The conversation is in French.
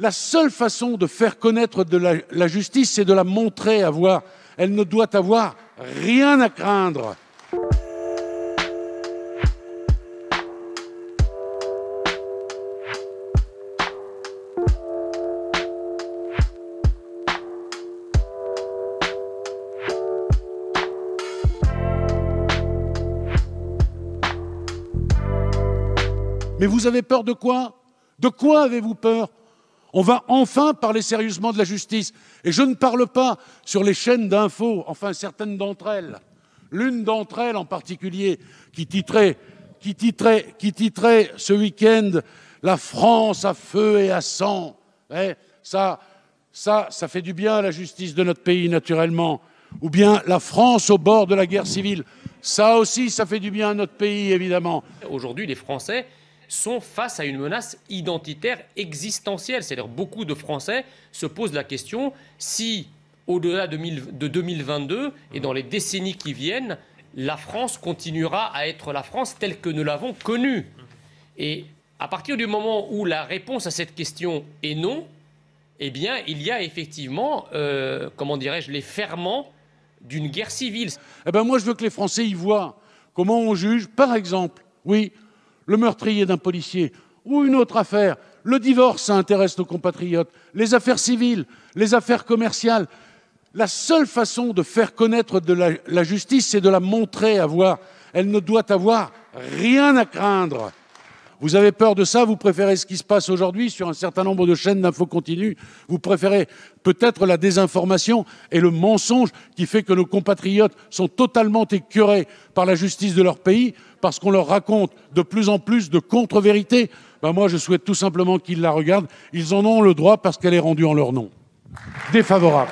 La seule façon de faire connaître la justice, c'est de la montrer à voir. Elle ne doit avoir rien à craindre. Mais vous avez peur de quoi? De quoi avez-vous peur? On va enfin parler sérieusement de la justice. Et je ne parle pas sur les chaînes d'infos, enfin certaines d'entre elles. L'une d'entre elles en particulier, qui titrait ce week-end « La France à feu et à sang ». Ça fait du bien à la justice de notre pays, naturellement. Ou bien « La France au bord de la guerre civile ». Ça aussi, ça fait du bien à notre pays, évidemment. Aujourd'hui, les Français sont face à une menace identitaire existentielle. C'est-à-dire beaucoup de Français se posent la question si, au-delà de 2022 et dans les décennies qui viennent, la France continuera à être la France telle que nous l'avons connue. Et à partir du moment où la réponse à cette question est non, eh bien, il y a effectivement, comment dirais-je, les ferments d'une guerre civile. Eh ben moi, je veux que les Français y voient comment on juge, par exemple, oui, le meurtrier d'un policier, ou une autre affaire. Le divorce, ça intéresse nos compatriotes. Les affaires civiles, les affaires commerciales. La seule façon de faire connaître la justice, c'est de la montrer à voir. Elle ne doit avoir rien à craindre. Vous avez peur de ça, vous préférez ce qui se passe aujourd'hui sur un certain nombre de chaînes d'infos continues. Vous préférez peut-être la désinformation et le mensonge qui fait que nos compatriotes sont totalement écœurés par la justice de leur pays parce qu'on leur raconte de plus en plus de contre-vérités. Ben moi, je souhaite tout simplement qu'ils la regardent. Ils en ont le droit parce qu'elle est rendue en leur nom. Défavorable.